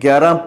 11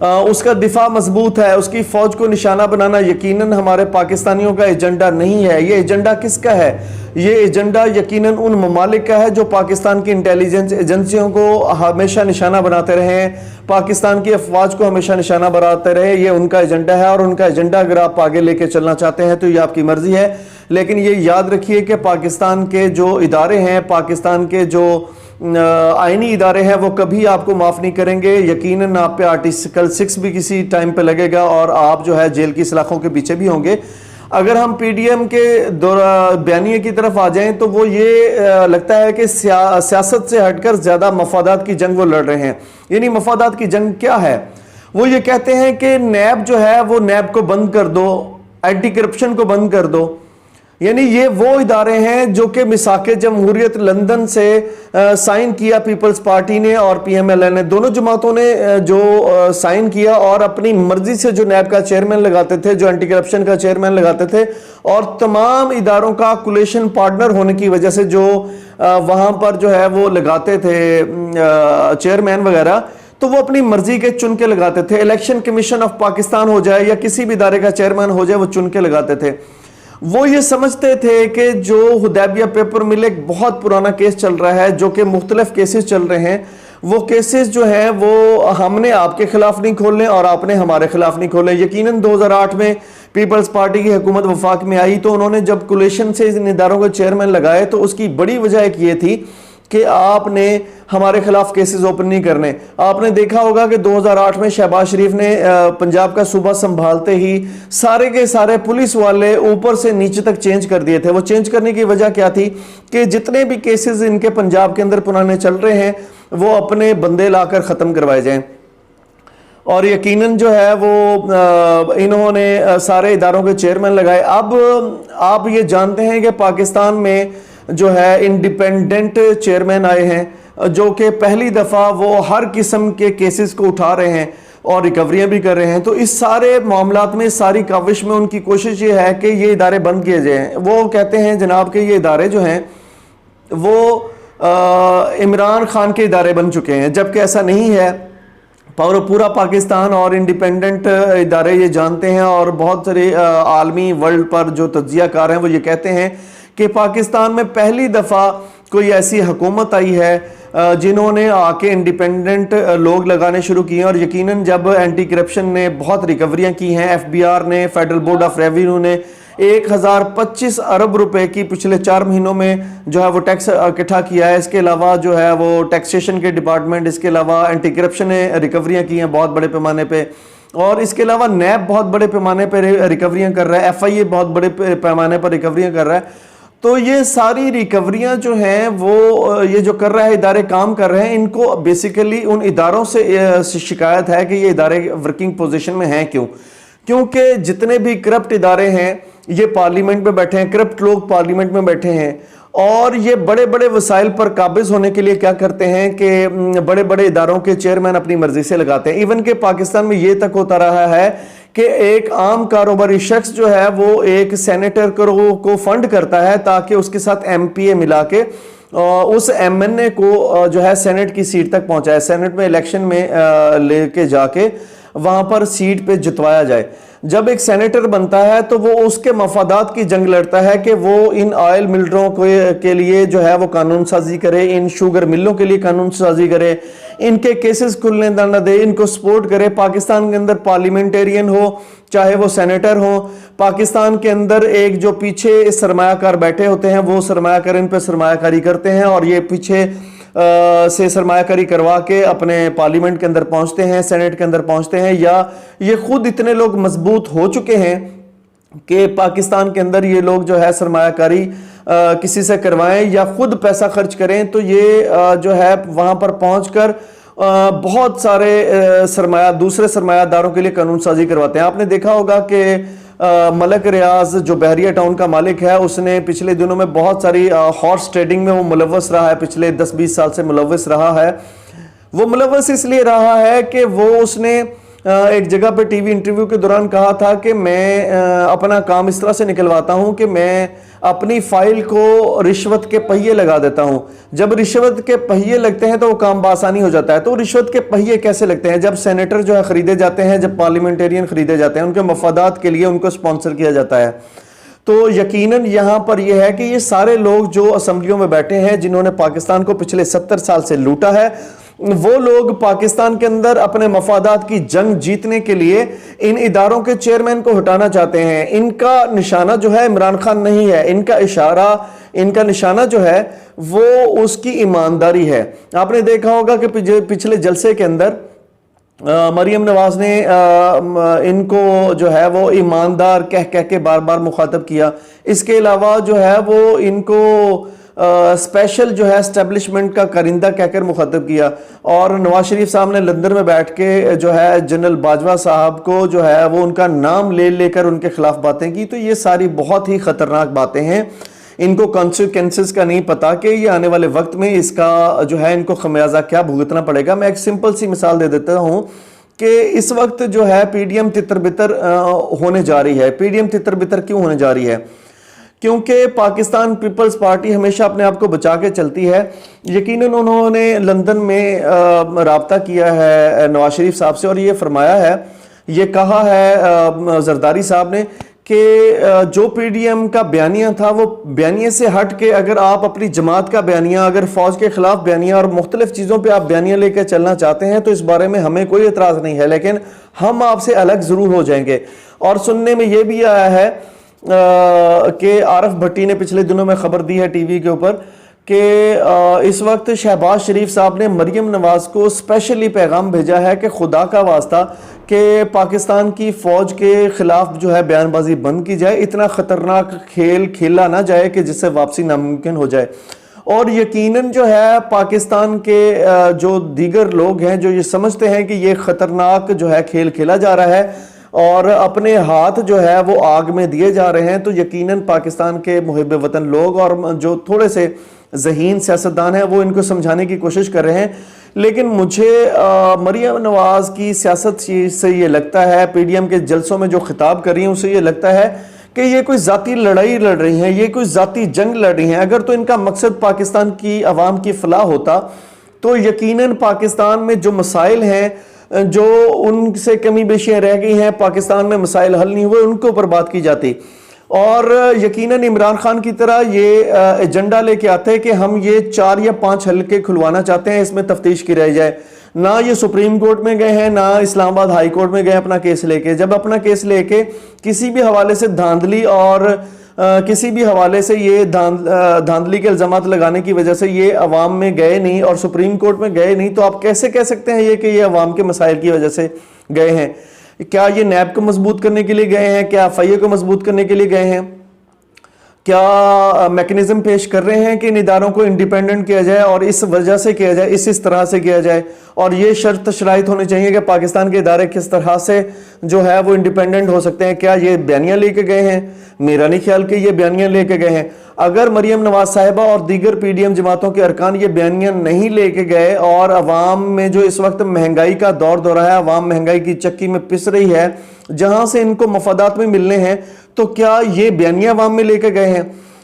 اس کا دفاع مضبوط ہے، اس کی فوج کو نشانہ بنانا یقیناً ہمارے پاکستانیوں کا ایجنڈا نہیں ہے۔ یہ ایجنڈا کس کا ہے؟ یہ ایجنڈا یقیناً ان ممالک کا ہے جو پاکستان کی انٹیلیجنس ایجنسیوں کو ہمیشہ نشانہ بناتے رہے ہیں، پاکستان کی افواج کو ہمیشہ نشانہ بناتے رہے۔ یہ ان کا ایجنڈا ہے، اور ان کا ایجنڈا اگر آپ آگے لے کے چلنا چاہتے ہیں تو یہ آپ کی مرضی ہے، لیکن یہ یاد رکھیے کہ پاکستان کے جو ادارے ہیں، پاکستان کے جو آئینی ادارے ہیں، وہ کبھی آپ کو معاف نہیں کریں گے۔ یقیناً آپ پہ آرٹیکل 6 بھی کسی ٹائم پہ لگے گا، اور آپ جو ہے جیل کی سلاخوں کے پیچھے بھی ہوں گے۔ اگر ہم پی ڈی ایم کے بیانیے کی طرف آ جائیں تو وہ یہ لگتا ہے کہ سیاست سے ہٹ کر زیادہ مفادات کی جنگ وہ لڑ رہے ہیں۔ یعنی مفادات کی جنگ کیا ہے؟ وہ یہ کہتے ہیں کہ نیب جو ہے وہ نیب کو بند کر دو، اینٹی کرپشن کو بند کر دو۔ یعنی یہ وہ ادارے ہیں جو کہ میثاق جمہوریت لندن سے سائن کیا پیپلز پارٹی نے اور پی ایم ایل این نے، دونوں جماعتوں نے جو سائن کیا، اور اپنی مرضی سے جو نیب کا چیئرمین لگاتے تھے، جو اینٹی کرپشن کا چیئرمین لگاتے تھے، اور تمام اداروں کا کولیشن پارٹنر ہونے کی وجہ سے جو وہاں پر جو ہے وہ لگاتے تھے چیئرمین وغیرہ، تو وہ اپنی مرضی کے چن کے لگاتے تھے۔ الیکشن کمیشن آف پاکستان ہو جائے یا کسی بھی ادارے کا چیئرمین ہو جائے، وہ چن کے لگاتے تھے۔ وہ یہ سمجھتے تھے کہ جو حدیبیہ پیپر مل ایک بہت پرانا کیس چل رہا ہے، جو کہ مختلف کیسز چل رہے ہیں، وہ کیسز جو ہیں وہ ہم نے آپ کے خلاف نہیں کھولنے اور آپ نے ہمارے خلاف نہیں کھولے۔ یقیناً 2008 میں پیپلز پارٹی کی حکومت وفاق میں آئی تو انہوں نے جب کولیشن سے ان اداروں کو چیئرمین لگائے تو اس کی بڑی وجہ ایک یہ تھی کہ آپ نے ہمارے خلاف کیسز اوپن نہیں کرنے۔ آپ نے دیکھا ہوگا کہ 2008 میں شہباز شریف نے پنجاب کا صوبہ سنبھالتے ہی سارے کے سارے پولیس والے اوپر سے نیچے تک چینج کر دیے تھے۔ وہ چینج کرنے کی وجہ کیا تھی کہ جتنے بھی کیسز ان کے پنجاب کے اندر پرانے چل رہے ہیں وہ اپنے بندے لا کر ختم کروائے جائیں۔ اور یقیناً جو ہے وہ انہوں نے سارے اداروں کے چیئرمین لگائے۔ اب آپ یہ جانتے ہیں کہ پاکستان میں جو ہے انڈیپینڈنٹ چیئرمین آئے ہیں جو کہ پہلی دفعہ وہ ہر قسم کے کیسز کو اٹھا رہے ہیں اور ریکوریاں بھی کر رہے ہیں۔ تو اس سارے معاملات میں، ساری کاوش میں ان کی کوشش یہ ہے کہ یہ ادارے بند کیے جائیں۔ وہ کہتے ہیں جناب کہ یہ ادارے جو ہیں وہ عمران خان کے ادارے بن چکے ہیں، جبکہ ایسا نہیں ہے۔ پورا پاکستان اور انڈیپینڈنٹ ادارے یہ جانتے ہیں، اور بہت سارے عالمی ورلڈ پر جو تجزیہ کار ہیں وہ یہ کہتے ہیں کہ پاکستان میں پہلی دفعہ کوئی ایسی حکومت آئی ہے جنہوں نے آ کے انڈیپینڈنٹ لوگ لگانے شروع کیے ہیں۔ اور یقیناً جب اینٹی کرپشن نے بہت ریکوریاں کی ہیں، ایف بی آر نے، فیڈرل بورڈ آف ریونیو نے 1025 ارب روپے کی پچھلے 4 مہینوں میں جو ہے وہ ٹیکس اکٹھا کیا ہے۔ اس کے علاوہ جو ہے وہ ٹیکسیشن کے ڈپارٹمنٹ، اس کے علاوہ اینٹی کرپشن نے ریکوریاں کی ہیں بہت بڑے پیمانے پہ، اور اس کے علاوہ نیب بہت بڑے پیمانے پہ ریکوریاں کر رہا ہے، ایف آئی اے بہت بڑے پیمانے پر ریکوریاں کر رہا ہے۔ تو یہ ساری ریکوریاں جو ہیں وہ یہ جو کر رہا ہے، ادارے کام کر رہے ہیں، ان کو بیسیکلی ان اداروں سے شکایت ہے کہ یہ ادارے ورکنگ پوزیشن میں ہیں کیوں؟ کیونکہ جتنے بھی کرپٹ ادارے ہیں یہ پارلیمنٹ میں بیٹھے ہیں، کرپٹ لوگ پارلیمنٹ میں بیٹھے ہیں، اور یہ بڑے بڑے وسائل پر قابض ہونے کے لیے کیا کرتے ہیں کہ بڑے بڑے اداروں کے چیئرمین اپنی مرضی سے لگاتے ہیں۔ ایون کہ پاکستان میں یہ تک ہوتا رہا ہے کہ ایک عام کاروباری شخص جو ہے وہ ایک سینیٹر کو فنڈ کرتا ہے تاکہ اس کے ساتھ ایم پی اے ملا کے اس ایم این اے کو جو ہے سینٹ کی سیٹ تک پہنچائے، سینٹ میں الیکشن میں لے کے جا کے وہاں پر سیٹ پہ جتوایا جائے۔ جب ایک سینیٹر بنتا ہے تو وہ اس کے مفادات کی جنگ لڑتا ہے کہ وہ ان آئل ملروں کے لیے جو ہے وہ قانون سازی کرے، ان شوگر ملوں کے لیے قانون سازی کرے، ان کے کیسز کھلنے نہ دے، ان کو سپورٹ کرے۔ پاکستان کے اندر پارلیمنٹیرین ہو چاہے وہ سینیٹر ہو، پاکستان کے اندر ایک جو پیچھے سرمایہ کار بیٹھے ہوتے ہیں وہ سرمایہ کار ان پہ سرمایہ کاری کرتے ہیں، اور یہ پیچھے سے سرمایہ کاری کروا کے اپنے پارلیمنٹ کے اندر پہنچتے ہیں، سینٹ کے اندر پہنچتے ہیں، یا یہ خود اتنے لوگ مضبوط ہو چکے ہیں کہ پاکستان کے اندر یہ لوگ جو ہے سرمایہ کاری کسی سے کروائیں یا خود پیسہ خرچ کریں تو یہ جو ہے وہاں پر پہنچ کر بہت سارے دوسرے سرمایہ داروں کے لیے قانون سازی کرواتے ہیں۔ آپ نے دیکھا ہوگا کہ ملک ریاض جو بحریہ ٹاؤن کا مالک ہے، اس نے پچھلے دنوں میں بہت ساری ہارس ٹریڈنگ میں وہ ملوث رہا ہے، پچھلے 10-20 سال سے ملوث رہا ہے۔ وہ ملوث اس لیے رہا ہے کہ اس نے ایک جگہ پہ ٹی وی انٹرویو کے دوران کہا تھا کہ میں اپنا کام اس طرح سے نکلواتا ہوں کہ میں اپنی فائل کو رشوت کے پہیے لگا دیتا ہوں. جب رشوت کے پہیے لگتے ہیں تو وہ کام بآسانی ہو جاتا ہے. تو رشوت کے پہیے کیسے لگتے ہیں؟ جب سینیٹر جو ہے خریدے جاتے ہیں, جب پارلیمنٹیرین خریدے جاتے ہیں, ان کے مفادات کے لیے ان کو سپانسر کیا جاتا ہے. تو یقیناً یہاں پر یہ ہے کہ یہ سارے لوگ جو اسمبلیوں میں بیٹھے ہیں, جنہوں نے پاکستان کو پچھلے 70 سال سے لوٹا ہے, وہ لوگ پاکستان کے اندر اپنے مفادات کی جنگ جیتنے کے لیے ان اداروں کے چیئرمین کو ہٹانا چاہتے ہیں. ان کا نشانہ جو ہے عمران خان نہیں ہے, ان کا اشارہ, ان کا نشانہ جو ہے وہ اس کی ایمانداری ہے. آپ نے دیکھا ہوگا کہ پچھلے جلسے کے اندر مریم نواز نے ان کو جو ہے وہ ایماندار کہہ کے بار بار مخاطب کیا. اس کے علاوہ جو ہے وہ ان کو اسپیشل جو ہے اسٹیبلشمنٹ کا کرندہ کہہ کر مخاطب کیا. اور نواز شریف صاحب نے لندن میں بیٹھ کے جو ہے جنرل باجوہ صاحب کو جو ہے وہ ان کا نام لے کر ان کے خلاف باتیں کی. تو یہ ساری بہت ہی خطرناک باتیں ہیں. ان کو کانسیکوینسز کا نہیں پتا کہ یہ آنے والے وقت میں اس کا جو ہے ان کو خمیازہ کیا بھگتنا پڑے گا. میں ایک سمپل سی مثال دے دیتا ہوں کہ اس وقت جو ہے پی ڈی ایم تتر بتر ہونے جا رہی ہے. پی ڈی ایم تتر بتر کیوں ہونے جا رہی ہے؟ کیونکہ پاکستان پیپلز پارٹی ہمیشہ اپنے آپ کو بچا کے چلتی ہے. یقیناً انہوں نے لندن میں رابطہ کیا ہے نواز شریف صاحب سے, اور یہ فرمایا ہے, یہ کہا ہے زرداری صاحب نے کہ جو پی ڈی ایم کا بیانیہ تھا وہ بیانیے سے ہٹ کے اگر آپ اپنی جماعت کا بیانیہ, اگر فوج کے خلاف بیانیہ اور مختلف چیزوں پہ آپ بیانیہ لے کے چلنا چاہتے ہیں تو اس بارے میں ہمیں کوئی اعتراض نہیں ہے, لیکن ہم آپ سے الگ ضرور ہو جائیں گے. اور سننے میں یہ بھی آیا ہے کہ عارف بھٹی نے پچھلے دنوں میں خبر دی ہے ٹی وی کے اوپر کہ اس وقت شہباز شریف صاحب نے مریم نواز کو اسپیشلی پیغام بھیجا ہے کہ خدا کا واسطہ کہ پاکستان کی فوج کے خلاف جو ہے بیان بازی بند کی جائے, اتنا خطرناک کھیل کھیلا نہ جائے کہ جس سے واپسی ناممکن ہو جائے. اور یقیناً جو ہے پاکستان کے جو دیگر لوگ ہیں جو یہ سمجھتے ہیں کہ یہ خطرناک جو ہے کھیل کھیلا جا رہا ہے اور اپنے ہاتھ جو ہے وہ آگ میں دیے جا رہے ہیں, تو یقیناً پاکستان کے محب وطن لوگ اور جو تھوڑے سے ذہین سیاستدان ہیں وہ ان کو سمجھانے کی کوشش کر رہے ہیں. لیکن مجھے مریم نواز کی سیاست سے یہ لگتا ہے, پی ڈی ایم کے جلسوں میں جو خطاب کر رہی ہیں اسے یہ لگتا ہے کہ یہ کوئی ذاتی لڑائی لڑ رہی ہیں, یہ کوئی ذاتی جنگ لڑ رہی ہیں. اگر تو ان کا مقصد پاکستان کی عوام کی فلاح ہوتا تو یقیناً پاکستان میں جو مسائل ہیں, جو ان سے کمی بیشیاں رہ گئی ہیں, پاکستان میں مسائل حل نہیں ہوئے, ان کے اوپر بات کی جاتی. اور یقیناً عمران خان کی طرح یہ ایجنڈا لے کے آتے ہیں کہ ہم یہ 4 یا 5 حلقے کھلوانا چاہتے ہیں, اس میں تفتیش کی رہ جائے. نہ یہ سپریم کورٹ میں گئے ہیں, نہ اسلام آباد ہائی کورٹ میں گئے اپنا کیس لے کے. جب اپنا کیس لے کے کسی بھی حوالے سے دھاندلی اور کسی بھی حوالے سے یہ دھاندلی کے الزامات لگانے کی وجہ سے یہ عوام میں گئے نہیں اور سپریم کورٹ میں گئے نہیں, تو آپ کیسے کہہ سکتے ہیں یہ کہ یہ عوام کے مسائل کی وجہ سے گئے ہیں؟ کیا یہ نیب کو مضبوط کرنے کے لیے گئے ہیں؟ کیا ایف آئی اے کو مضبوط کرنے کے لیے گئے ہیں؟ کیا میکنزم پیش کر رہے ہیں کہ ان اداروں کو انڈیپینڈنٹ کیا جائے اور اس وجہ سے کیا جائے, اس طرح سے کیا جائے, اور یہ شرط شرائط ہونے چاہیے کہ پاکستان کے ادارے کس طرح سے جو ہے وہ انڈیپینڈنٹ ہو سکتے ہیں؟ کیا یہ بیانیہ لے کے گئے ہیں؟ میرا نہیں خیال کہ یہ بیانیہ لے کے گئے ہیں. اگر مریم نواز صاحبہ اور دیگر پی ڈی ایم جماعتوں کے ارکان یہ بیانیہ نہیں لے کے گئے اور عوام میں جو اس وقت مہنگائی کا دور دورہ ہے, عوام مہنگائی کی چکی میں پس رہی ہے, جہاں سے ان کو مفادات میں ملنے ہیں, تو کیا یہ بیانیہ عوام میں لے کے گئے ہیں؟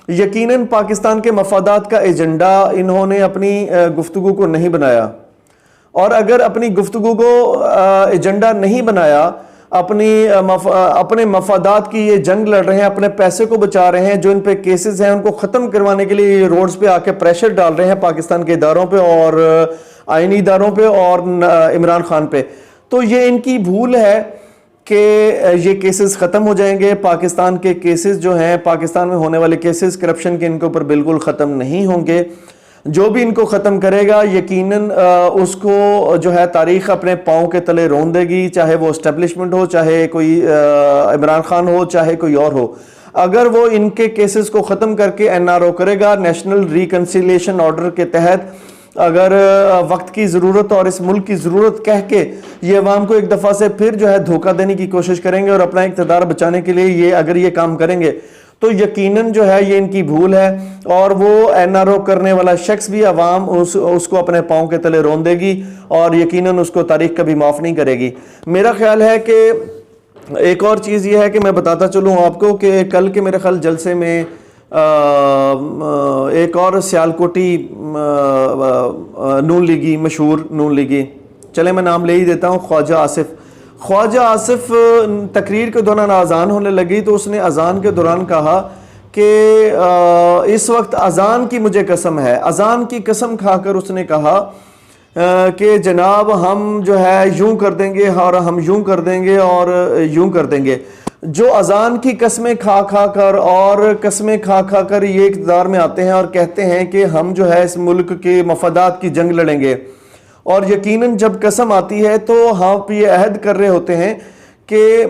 یقیناً پاکستان کے مفادات کا ایجنڈا انہوں نے اپنی گفتگو کو نہیں بنایا, اور اگر اپنی گفتگو کو ایجنڈا نہیں بنایا, اپنے مفادات کی یہ جنگ لڑ رہے ہیں, اپنے پیسے کو بچا رہے ہیں, جو ان پہ کیسز ہیں ان کو ختم کروانے کے لیے یہ روڈز پہ آ کے پریشر ڈال رہے ہیں پاکستان کے اداروں پہ اور آئینی اداروں پہ اور عمران خان پہ, تو یہ ان کی بھول ہے کہ یہ کیسز ختم ہو جائیں گے. پاکستان کے کیسز جو ہیں, پاکستان میں ہونے والے کیسز کرپشن کے, ان کے اوپر بالکل ختم نہیں ہوں گے. جو بھی ان کو ختم کرے گا یقیناً اس کو جو ہے تاریخ اپنے پاؤں کے تلے رون دے گی, چاہے وہ اسٹیبلشمنٹ ہو, چاہے کوئی عمران خان ہو, چاہے کوئی اور ہو. اگر وہ ان کے کیسز کو ختم کر کے این آر او کرے گا, نیشنل ریکنسیلیشن آرڈر کے تحت, اگر وقت کی ضرورت اور اس ملک کی ضرورت کہہ کے یہ عوام کو ایک دفعہ سے پھر جو ہے دھوکہ دینے کی کوشش کریں گے اور اپنا اقتدار بچانے کے لیے اگر یہ کام کریں گے, تو یقیناً جو ہے یہ ان کی بھول ہے, اور وہ این آر او کرنے والا شخص بھی عوام اس کو اپنے پاؤں کے تلے رون دے گی, اور یقیناً اس کو تاریخ کبھی معاف نہیں کرے گی. میرا خیال ہے کہ ایک اور چیز یہ ہے کہ میں بتاتا چلوں آپ کو کہ کل کے میرے خیال جلسے میں ایک اور سیالکوٹی نون لیگی، مشہور نون لیگی، چلے میں نام لے ہی دیتا ہوں، خواجہ آصف تقریر کے دوران اذان ہونے لگی تو اس نے اذان کے دوران کہا کہ اس وقت اذان کی مجھے قسم ہے، اذان کی قسم کھا کر اس نے کہا کہ جناب ہم جو ہے یوں کر دیں گے اور ہم یوں کر دیں گے اور یوں کر دیں گے. جو اذان کی قسمیں کھا کھا کر اور قسمیں کھا کھا کر یہ اقتدار میں آتے ہیں اور کہتے ہیں کہ ہم جو ہے اس ملک کے مفادات کی جنگ لڑیں گے، اور یقیناً جب قسم آتی ہے تو آپ یہ عہد کر رہے ہوتے ہیں کہ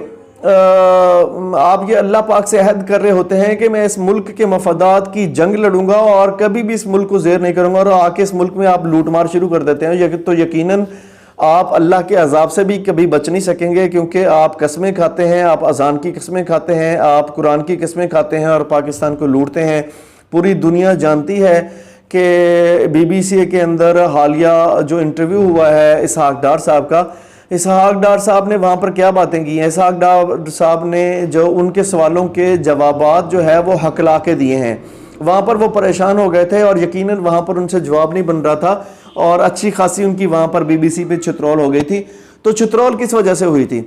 آپ یہ اللہ پاک سے عہد کر رہے ہوتے ہیں کہ میں اس ملک کے مفادات کی جنگ لڑوں گا اور کبھی بھی اس ملک کو زیر نہیں کروں گا، اور آ کے اس ملک میں آپ لوٹ مار شروع کر دیتے ہیں تو یقیناً آپ اللہ کے عذاب سے بھی کبھی بچ نہیں سکیں گے، کیونکہ آپ قسمیں کھاتے ہیں، آپ اذان کی قسمیں کھاتے ہیں، آپ قرآن کی قسمیں کھاتے ہیں اور پاکستان کو لوٹتے ہیں. پوری دنیا جانتی ہے کہ بی بی سی کے اندر حالیہ جو انٹرویو ہوا ہے اسحاق ڈار صاحب کا، اسحاق ڈار صاحب نے وہاں پر کیا باتیں کی ہیں. اسحاق ڈار صاحب نے جو ان کے سوالوں کے جوابات جو ہے وہ ہکلا کے دیے ہیں. وہاں پر وہ پریشان ہو گئے تھے اور یقیناً وہاں پر ان سے جواب نہیں بن رہا تھا، اور اچھی خاصی ان کی وہاں پر بی بی سی پہ چترول ہو گئی تھی. تو چترول کس وجہ سے ہوئی تھی؟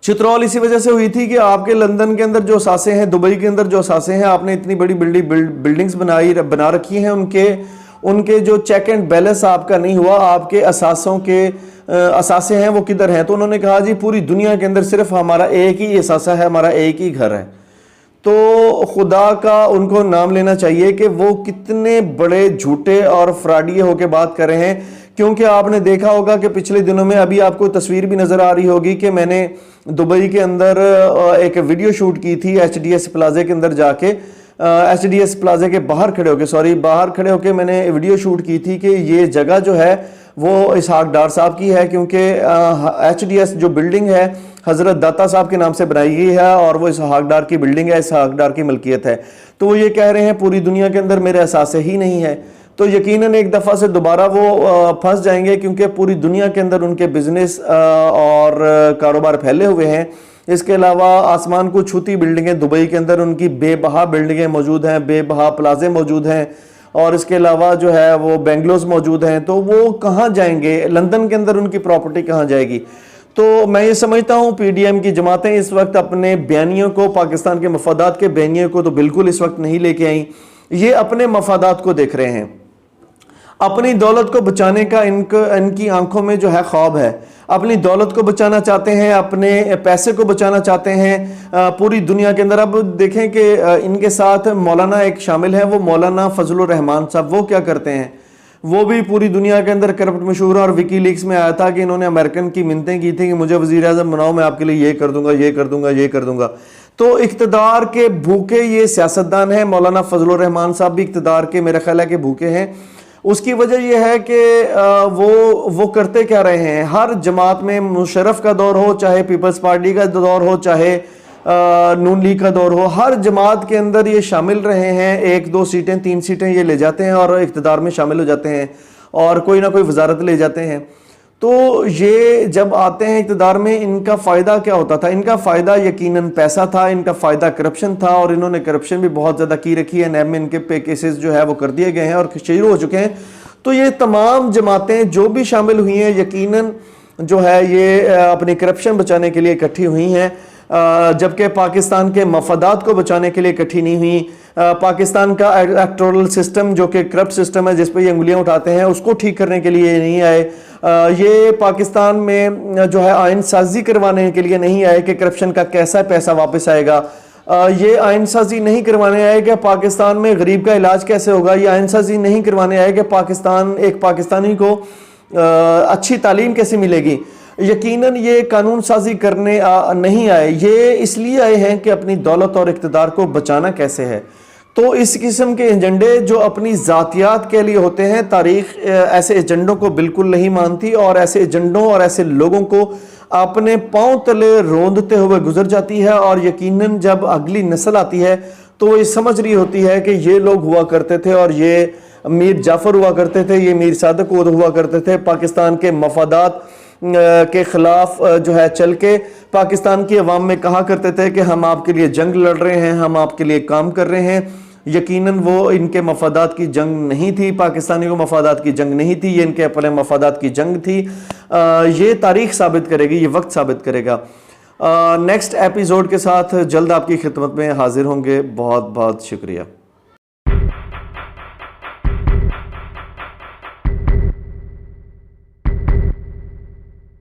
چترول اسی وجہ سے ہوئی تھی کہ آپ کے لندن کے اندر جو اثاثے ہیں، دبئی کے اندر جو اثاثے ہیں، آپ نے اتنی بڑی بلڈنگز بنا رکھی ہیں، ان کے جو چیک اینڈ بیلنس آپ کا نہیں ہوا، آپ کے اثاثوں کے اثاثے ہیں وہ کدھر ہیں؟ تو انہوں نے کہا جی پوری دنیا کے اندر صرف ہمارا ایک ہی اثاثہ ہے، ہمارا ایک ہی گھر ہے. تو خدا کا ان کو نام لینا چاہیے کہ وہ کتنے بڑے جھوٹے اور فراڈیے ہو کے بات کر رہے ہیں. کیونکہ آپ نے دیکھا ہوگا کہ پچھلے دنوں میں ابھی آپ کو تصویر بھی نظر آ رہی ہوگی کہ میں نے دبئی کے اندر ایک ویڈیو شوٹ کی تھی ایچ ڈی ایس پلازے کے اندر جا کے، ایچ ڈی ایس پلازے کے باہر کھڑے ہو کے میں نے ویڈیو شوٹ کی تھی کہ یہ جگہ جو ہے وہ اسحاق ڈار صاحب کی ہے، کیونکہ ایچ ڈی ایس جو بلڈنگ ہے حضرت داتا صاحب کے نام سے بنائی گئی ہے اور وہ اسحاق ڈار کی بلڈنگ ہے، اسحاق ڈار کی ملکیت ہے. تو وہ یہ کہہ رہے ہیں پوری دنیا کے اندر میرے اثاثے ہی نہیں ہے. تو یقیناً ایک دفعہ سے دوبارہ وہ پھنس جائیں گے، کیونکہ پوری دنیا کے اندر ان کے بزنس اور کاروبار پھیلے ہوئے ہیں. اس کے علاوہ آسمان کو چھوتی بلڈنگیں دبئی کے اندر ان کی بے بہا بلڈنگیں موجود ہیں، بے بہا پلازے موجود ہیں، اور اس کے علاوہ جو ہے وہ بینگلوز موجود ہیں. تو وہ کہاں جائیں گے؟ لندن کے اندر ان کی پراپرٹی کہاں جائے گی؟ تو میں یہ سمجھتا ہوں پی ڈی ایم کی جماعتیں اس وقت اپنے بیانیوں کو، پاکستان کے مفادات کے بیانیوں کو تو بالکل اس وقت نہیں لے کے آئیں. یہ اپنے مفادات کو دیکھ رہے ہیں، اپنی دولت کو بچانے کا ان کی آنکھوں میں جو ہے خواب ہے. اپنی دولت کو بچانا چاہتے ہیں، اپنے پیسے کو بچانا چاہتے ہیں پوری دنیا کے اندر. اب دیکھیں کہ ان کے ساتھ مولانا ایک شامل ہے، وہ مولانا فضل الرحمان صاحب. وہ کیا کرتے ہیں؟ وہ بھی پوری دنیا کے اندر کرپٹ مشہور، اور وکی لیکس میں آیا تھا کہ انہوں نے امریکن کی منتیں کی تھیں کہ مجھے وزیر اعظم بناؤ، میں آپ کے لیے یہ کر دوں گا، یہ کر دوں گا، یہ کر دوں گا. تو اقتدار کے بھوکے یہ سیاستدان ہیں. مولانا فضل الرحمان صاحب بھی اقتدار کے میرا خیال ہے کہ بھوکے ہیں. اس کی وجہ یہ ہے کہ وہ کرتے کیا رہے ہیں؟ ہر جماعت میں مشرف کا دور ہو، چاہے پیپلز پارٹی کا دور ہو، چاہے نون لیگ کا دور ہو، ہر جماعت کے اندر یہ شامل رہے ہیں. 1 2 سیٹیں 3 سیٹیں یہ لے جاتے ہیں اور اقتدار میں شامل ہو جاتے ہیں اور کوئی نہ کوئی وزارت لے جاتے ہیں. تو یہ جب آتے ہیں اقتدار میں، ان کا فائدہ کیا ہوتا تھا؟ ان کا فائدہ یقیناً پیسہ تھا، ان کا فائدہ کرپشن تھا، اور انہوں نے کرپشن بھی بہت زیادہ کی رکھی ہے. نیب میں ان کے پے کیسز جو ہے وہ کر دیے گئے ہیں اور شروع ہو چکے ہیں. تو یہ تمام جماعتیں جو بھی شامل ہوئی ہیں یقیناً جو ہے یہ اپنی کرپشن بچانے کے لیے اکٹھی ہوئی ہیں، جبکہ پاکستان کے مفادات کو بچانے کے لیے اکٹھی نہیں ہوئی. پاکستان کا الیکٹورل سسٹم جو کہ کرپٹ سسٹم ہے جس پہ یہ انگلیاں اٹھاتے ہیں، اس کو ٹھیک کرنے کے لیے نہیں آئے. یہ پاکستان میں جو ہے آئین سازی کروانے کے لیے نہیں آئے کہ کرپشن کا کیسا پیسہ واپس آئے گا. یہ آئین سازی نہیں کروانے آئے کہ پاکستان میں غریب کا علاج کیسے ہوگا. یہ آئین سازی نہیں کروانے آئے کہ ایک پاکستانی کو اچھی تعلیم کیسے ملے گی. یقیناً یہ قانون سازی کرنے نہیں آئے. یہ اس لیے آئے ہیں کہ اپنی دولت اور اقتدار کو بچانا کیسے ہے. تو اس قسم کے ایجنڈے جو اپنی ذاتیات کے لیے ہوتے ہیں، تاریخ ایسے ایجنڈوں کو بالکل نہیں مانتی، اور ایسے ایجنڈوں اور ایسے لوگوں کو اپنے پاؤں تلے روندتے ہوئے گزر جاتی ہے. اور یقیناً جب اگلی نسل آتی ہے تو وہ یہ سمجھ رہی ہوتی ہے کہ یہ لوگ ہوا کرتے تھے، اور یہ میر جعفر ہوا کرتے تھے، یہ میر صادق ہوا کرتے تھے. پاکستان کے مفادات کے خلاف جو ہے چل کے پاکستان کی عوام میں کہا کرتے تھے کہ ہم آپ کے لیے جنگ لڑ رہے ہیں، ہم آپ کے لیے کام کر رہے ہیں، یقیناً وہ ان کے مفادات کی جنگ نہیں تھی، پاکستانیوں کو مفادات کی جنگ نہیں تھی، یہ ان کے اپنے مفادات کی جنگ تھی۔ یہ تاریخ ثابت کرے گی، یہ وقت ثابت کرے گا۔ نیکسٹ ایپیسوڈ کے ساتھ جلد آپ کی خدمت میں حاضر ہوں گے۔ بہت بہت شکریہ۔